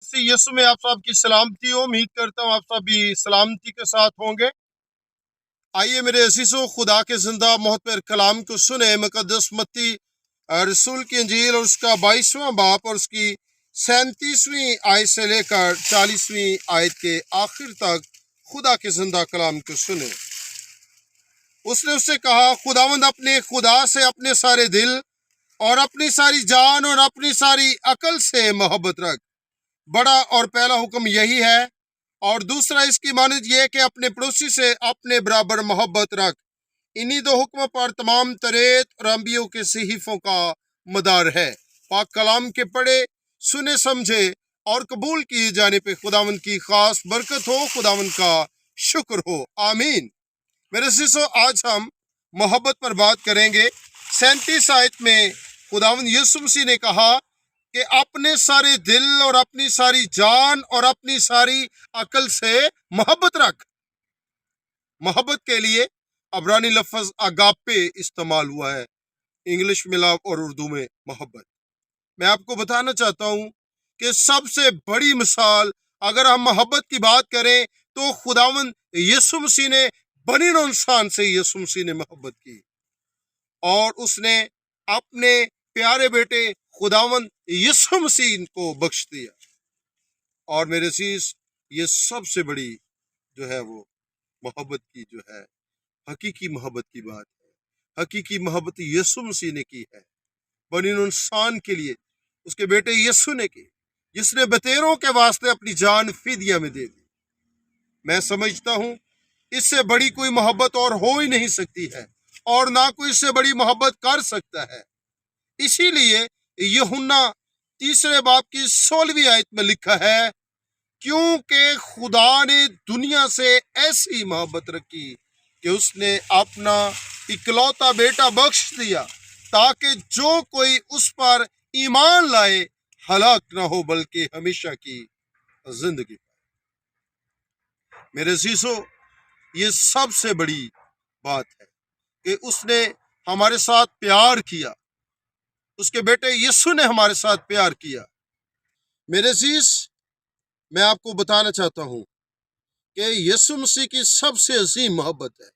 मसीह यीशु में आप सब की सलामती हो। उम्मीद करता हूँ आप सब भी सलामती के साथ होंगे। आइए मेरे अजीजों, खुदा के जिंदा मोहतर कलाम को सुने। मुकद्दस मत्ती रसूल की इंजील और उसका 22वां बाब और उसकी 37वीं आयत से लेकर 40वीं आयत के आखिर तक खुदा के जिंदा कलाम को सुने। उसने उससे कहा, खुदावंद अपने खुदा से अपने सारे दिल और अपनी सारी जान और अपनी सारी अकल से मोहब्बत रख। बड़ा और पहला हुक्म यही है, और दूसरा इसकी मानद यह है कि अपने पड़ोसी से अपने बराबर मोहब्बत रख। इन्हीं दो हुक्म पर तमाम तरेत और अंबियों के सहीफों का मदार है। पाक कलाम के पढ़े, सुने, समझे और कबूल किए जाने पे खुदावंद की खास बरकत हो, खुदावंद का शुक्र हो। आमीन। मेरे सिसो, आज हम मोहब्बत पर बात करेंगे। 37 आयत में खुदावंद यीशु मसीह ने कहा कि अपने सारे दिल और अपनी सारी जान और अपनी सारी अकल से मोहब्बत रख। मोहब्बत के लिए अबरानी लफ्ज अगापे इस्तेमाल हुआ है, इंग्लिश में लव और उर्दू में मोहब्बत। मैं आपको बताना चाहता हूं कि सबसे बड़ी मिसाल अगर हम मोहब्बत की बात करें तो खुदावंद यीशु मसीह ने बनी नौ इंसान से यीशु मसीह ने मोहब्बत की और उसने अपने प्यारे बेटे खुदावंद यीशु मसीह को बख्श दिया। और मेरे अजीज, ये सबसे बड़ी जो है वो मोहब्बत की जो है हकीकी मोहब्बत की बात है। हकीकी मोहब्बत यीशु मसीह ने की है बनी नौ इंसान के लिए, उसके बेटे यीशु ने की, जिसने बतेरों के वास्ते अपनी जान फिदिया में दे दी। मैं समझता हूं इससे बड़ी कोई मोहब्बत और हो ही नहीं सकती है, और ना कोई इससे बड़ी मोहब्बत कर सकता है। इसीलिए यूहन्ना 3 बाब की 16वीं आयत में लिखा है, क्योंकि खुदा ने दुनिया से ऐसी मोहब्बत रखी कि उसने अपना इकलौता बेटा बख्श दिया, ताकि जो कोई उस पर ईमान लाए हलाक ना हो बल्कि हमेशा की जिंदगी पाए। मेरे अजीजों, ये सबसे बड़ी बात है कि उसने हमारे साथ प्यार किया, उसके बेटे यीशु ने हमारे साथ प्यार किया। मेरे अजीज, मैं आपको बताना चाहता हूं कि यीशु मसीह की सबसे अजीम मोहब्बत है,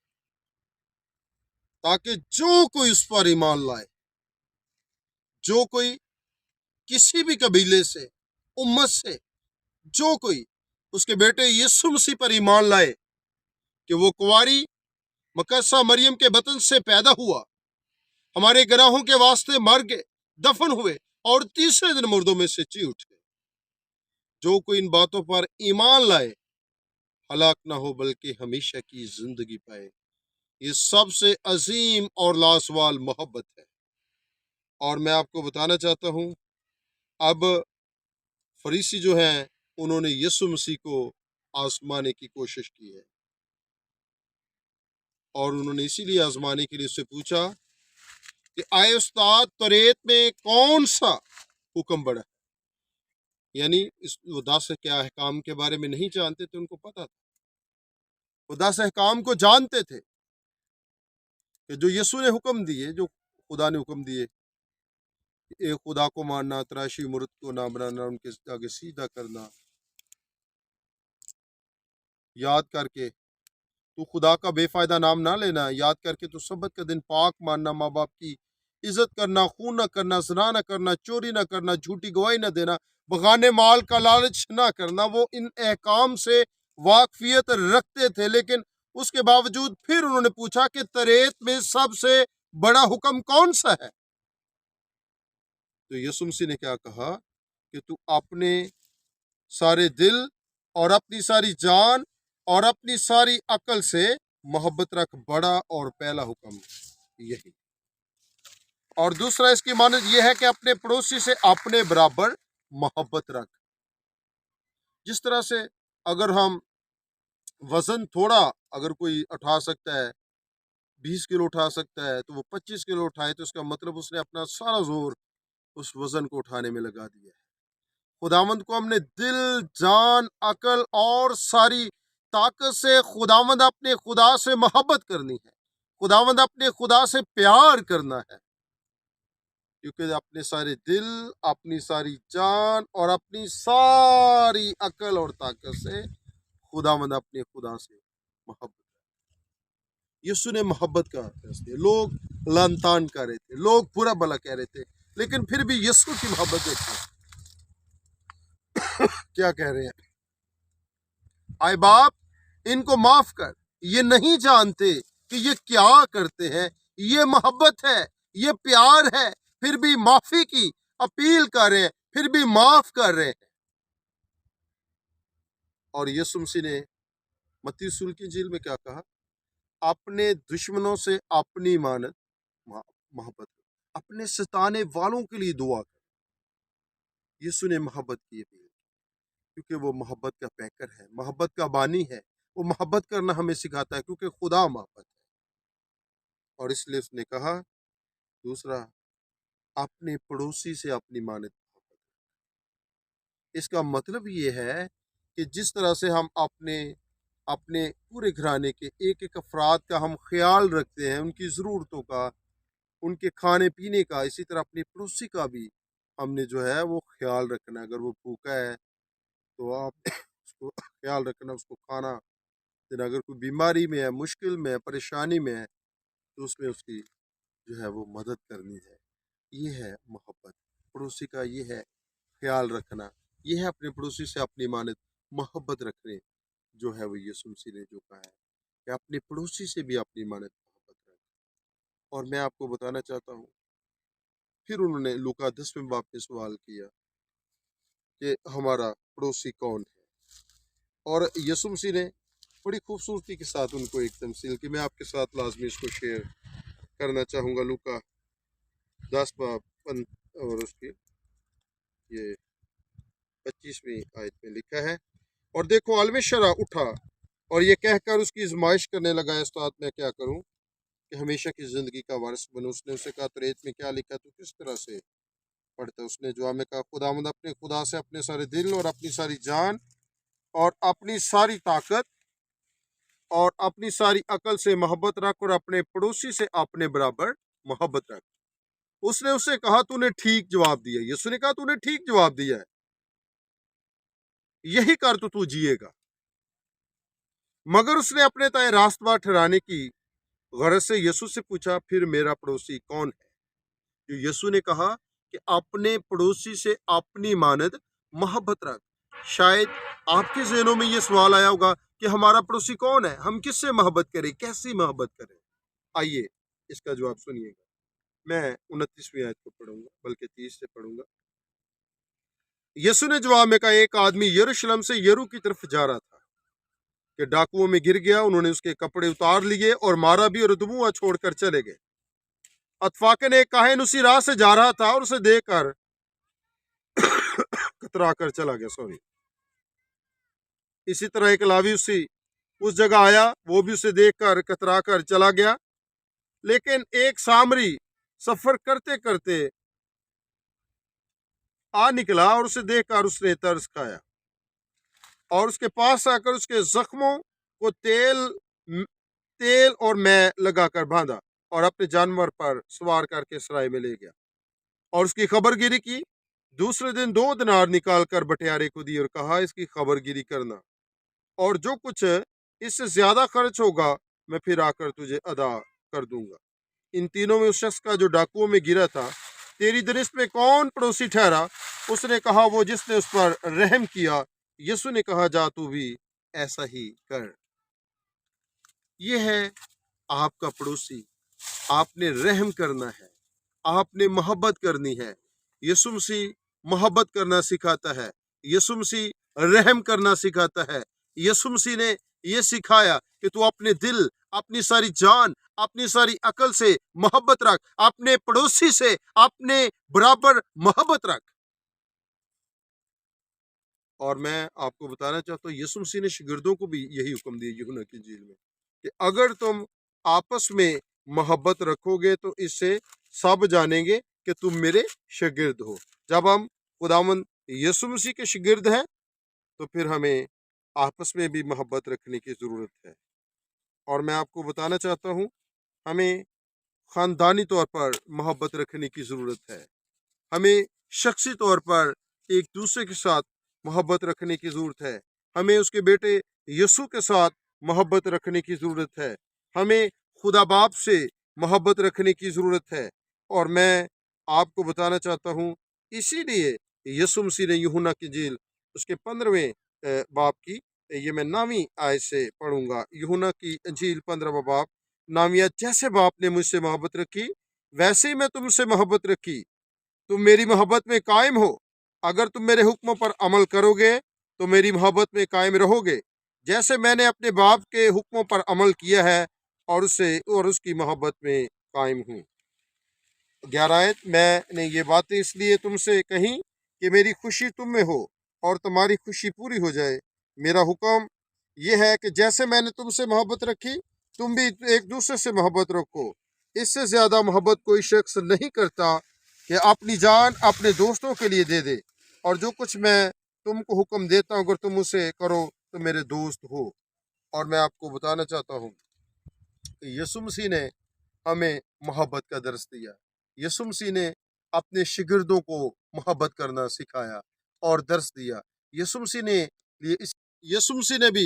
ताकि जो कोई उस पर ईमान लाए, जो कोई किसी भी कबीले से, उम्मत से, जो कोई उसके बेटे यीशु मसीह पर ईमान लाए कि वो कुंवारी मकद्दसा मरियम के बतन से पैदा हुआ, हमारे गुनाहों के वास्ते मर गए, दफन हुए और तीसरे दिन मुर्दों में से जी उठे। जो कोई इन बातों पर ईमान लाए हलाक ना हो बल्कि हमेशा की जिंदगी पाए। ये सबसे अजीम और लासवाल मोहब्बत है। और मैं आपको बताना चाहता हूं, अब फरीसी जो हैं उन्होंने यीशु मसीह को आजमाने की कोशिश की है, और उन्होंने इसीलिए आजमाने के लिए उससे पूछा कि आए उस्ताद, तौरेत में कौन सा हुक्म बड़ा है? यानी इस खुदा से क्या अहकाम के बारे में नहीं जानते थे, उनको पता था, खुदा से अहकाम को जानते थे कि जो यीशु ने हुक्म दिए, जो खुदा ने हुक्म दिए, एक खुदा को मानना, तराशी मूरत को ना बनाना, उनके आगे सीधा करना, याद करके तू खुदा का बेफायदा नाम ना लेना, याद करके तू सब्बत का दिन पाक मानना, माँ बाप की इज्जत करना, खून न करना, ज़िना न करना, चोरी न करना, झूठी गवाही न देना, बगाने माल का लालच ना करना। वो इन अहकाम से वाकफियत रखते थे, लेकिन उसके बावजूद फिर उन्होंने पूछा कि तरेत में सबसे बड़ा हुक्म कौन सा है? तो यीशु मसीह ने क्या कहा कि तू अपने सारे दिल और अपनी सारी जान और अपनी सारी अकल से मोहब्बत रख। बड़ा और पहला हुक्म यही। और दूसरा इसकी मानद यह है कि अपने पड़ोसी से अपने बराबर मोहब्बत रख। जिस तरह से अगर हम वजन थोड़ा अगर कोई उठा सकता है, 20 किलो उठा सकता है, तो वो 25 किलो उठाए, तो उसका मतलब उसने अपना सारा जोर उस वजन को उठाने में लगा दिया है। खुदावंद को हमने दिल, जान, अकल और सारी ताकत से खुदावंद अपने खुदा से मोहब्बत करनी है, खुदावंद अपने खुदा से प्यार करना है। क्योंकि अपने सारे दिल, अपनी सारी जान और अपनी सारी अकल और ताकत से खुदावंद अपने खुदा से मोहब्बत। यीशु ने मोहब्बत का फैसले, लोग लानतान कर रहे थे, लोग बुरा भला कह रहे थे, लेकिन फिर भी यीशु की मोहब्बत देखो क्या कह रहे हैं, आए बाप इनको माफ कर, ये नहीं जानते कि ये क्या करते हैं। ये मोहब्बत है, ये प्यार है, फिर भी माफी की अपील कर रहे हैं, फिर भी माफ कर रहे हैं। और यीशु मसीह ने मत्ती रसूल की इंजील में क्या कहा, अपने दुश्मनों से अपनी मानत मोहब्बत, अपने सताने वालों के लिए दुआ कर। यीशु ने मोहब्बत की अपील, क्योंकि वो मोहब्बत का पैकर है, मोहब्बत का बानी है। वो मोहब्बत करना हमें सिखाता है, क्योंकि खुदा मोहब्बत है। और इसलिए उसने कहा दूसरा, अपने पड़ोसी से अपनी मानत मोहब्बत। इसका मतलब ये है कि जिस तरह से हम अपने अपने पूरे घराने के एक एक अफराद का हम ख्याल रखते हैं, उनकी ज़रूरतों का, उनके खाने पीने का, इसी तरह अपने पड़ोसी का भी हमने जो है वो ख्याल रखना। अगर वो भूखा है तो आप उसको ख्याल रखना, उसको खाना देना। अगर कोई बीमारी में है, मुश्किल में है, परेशानी में है, तो उसमें उसकी जो है वो मदद करनी है। ये है मोहब्बत, पड़ोसी का ये है ख्याल रखना, ये है अपने पड़ोसी से अपनी मानत मोहब्बत रखने। जो है वो यीशु मसीह ने जो कहा है कि अपने पड़ोसी से भी अपनी मानत मोहब्बत रखें। और मैं आपको बताना चाहता हूँ, फिर उन्होंने लूका 10वें बाब में सवाल किया कि हमारा पड़ोसी कौन है। और यीशु मसीह ने बड़ी खूबसूरती के साथ उनको एक तमसील की, मैं आपके साथ लाजमी इसको शेयर करना चाहूँगा। लूका 10 बाब और उसकी ये 25वीं आयत में लिखा है, और देखो आलम शरह उठा और ये कहकर उसकी आजमाइश करने लगा, उस्ताद मैं क्या करूं कि हमेशा की ज़िंदगी का वारिस बनूं। उसने उसे कहा, रेत में क्या लिखा, तो किस तरह से पढ़ता। उसने जवाब में कहा, खुदावंद अपने खुदा से अपने सारे दिल और अपनी सारी जान और अपनी सारी ताकत और अपनी सारी अकल से मोहब्बत रख, और अपने पड़ोसी से अपने बराबर मोहब्बत रख। उसने उससे कहा, तूने ठीक जवाब दिया। यीशु ने कहा, तूने ठीक जवाब दिया है, यही कर तो तू जिएगा। मगर उसने अपने ताए रास्तबार ठहराने की गरज से यीशु से पूछा, फिर मेरा पड़ोसी कौन है। जो यीशु ने कहा कि अपने पड़ोसी से अपनी मानद मोहब्बत रख। शायद आपके ज़हनों में ये सवाल आया होगा कि हमारा पड़ोसी कौन है, हम किससे मोहब्बत करें, कैसी मोहब्बत करें। आइए इसका जवाब सुनिएगा। मैं 29वीं आयत को पढ़ूंगा, बल्कि 30 से पढ़ूंगा। यीशु ने जवाब में कहा, एक आदमी यरूशलेम से यरू की तरफ जा रहा था कि डाकुओं में गिर गया। उन्होंने उसके कपड़े उतार लिए और मारा भी, और धुआं छोड़कर चले गए। अतफाके ने एक काहिन उसी राह से जा रहा था और उसे देखकर कतरा कर चला गया। सॉरी। इसी तरह एक लावी उस जगह आया, वो भी उसे देखकर कतरा कर चला गया। लेकिन एक सामरी सफर करते करते आ निकला और उसे देखकर उसने तरस खाया और उसके पास आकर उसके जख्मों को तेल और मैं लगाकर बांधा और अपने जानवर पर सवार करके सराय में ले गया और उसकी खबरगिरी की। दूसरे दिन 2 दिनार निकाल कर बटियारे को दी और कहा, इसकी खबरगिरी करना, और जो कुछ इससे ज्यादा खर्च होगा मैं फिर आकर तुझे अदा कर दूंगा। इन तीनों में उस शख्स का जो डाकुओं में गिरा था, तेरी दरिश्त में कौन पड़ोसी ठहरा? उसने कहा, वो जिसने उस पर रहम किया। यीशु ने कहा, जा तू भी ऐसा ही कर। यह है आपका पड़ोसी, आपने रहम करना है, आपने मोहब्बत करनी है। यीशु मसीह मोहब्बत करना सिखाता है, यीशु मसीह रहम करना सिखाता है। यीशु मसीह ने यह सिखाया कि तू अपने दिल, अपनी सारी जान, अपनी सारी अकल से मोहब्बत रख, अपने पड़ोसी से अपने बराबर मोहब्बत रख। और मैं आपको बताना चाहता हूँ, यीशु मसीह ने शागिर्दों को भी यही हुक्म दिया यूहन्ना की इंजील में कि अगर तुम आपस में मोहब्बत रखोगे तो इससे सब जानेंगे कि तुम मेरे शागिर्द हो। जब हम खुदावंद यीशु मसीह के शागिर्द हैं तो फिर हमें आपस में भी मोहब्बत रखने की ज़रूरत है। और मैं आपको बताना चाहता हूँ, हमें ख़ानदानी तौर पर मोहब्बत रखने की ज़रूरत है। हमें शख्सी तौर पर एक दूसरे के साथ मोहब्बत रखने की ज़रूरत है। हमें उसके बेटे यसू के साथ मोहब्बत रखने की ज़रूरत है। हमें खुदा बाप से मोहब्बत रखने की ज़रूरत है। और मैं आपको बताना चाहता हूँ, इसीलिए यसू मसीह ने यूहन्ना की इंजील उसके 15वें बाब की, ये मैं 9वीं आयत से पढ़ूंगा। यूहन्ना की इंजील 15वां बाब 9वीं आयत, जैसे बाप ने मुझसे मोहब्बत रखी वैसे ही मैं तुमसे मोहब्बत रखी, तुम मेरी मोहब्बत में कायम हो। अगर तुम मेरे हुक्मों पर अमल करोगे तो मेरी मोहब्बत में कायम रहोगे, जैसे मैंने अपने बाप के हुक्मों पर अमल किया है और उसकी मोहब्बत में कायम हूँ। 11 आयत, मैंने ये बातें इसलिए तुमसे कही कि मेरी खुशी तुम में हो और तुम्हारी खुशी पूरी हो जाए। मेरा हुक्म यह है कि जैसे मैंने तुमसे मोहब्बत रखी तुम भी एक दूसरे से मोहब्बत रखो। इससे ज़्यादा मोहब्बत कोई शख्स नहीं करता कि अपनी जान अपने दोस्तों के लिए दे दे। और जो कुछ मैं तुमको हुक्म देता हूँ अगर तुम उसे करो तो मेरे दोस्त हो। और मैं आपको बताना चाहता हूँ कि यसु मसीह ने हमें मोहब्बत का दर्स दिया। यसु मसीह ने अपने शिगिर्दों को मोहब्बत करना सिखाया और दर्स दिया। यसु मसीह ने यसु मसीह ने भी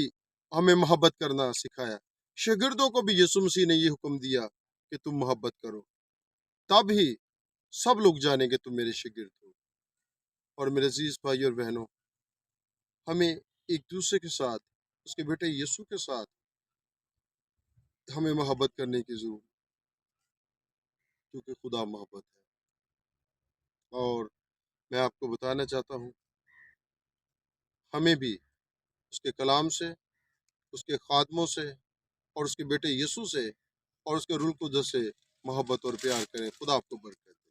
हमें मोहब्बत करना सिखाया। शिगिर्दों को भी यसु मसीह ने ये हुक्म दिया कि तुम मोहब्बत करो, तब ही सब लोग जानेंगे तुम मेरे शिगिर्द हो। और मेरे अजीज भाई और बहनों, हमें एक दूसरे के साथ, उसके बेटे यीशु के साथ हमें मोहब्बत करने की जरूरत, क्योंकि खुदा मोहब्बत है। और मैं आपको बताना चाहता हूँ, हमें भी उसके कलाम से, उसके खादमों से और उसके बेटे यीशु से और उसके रूह कुद्दस से मोहब्बत और प्यार करें। खुदा आपको बरकत दे।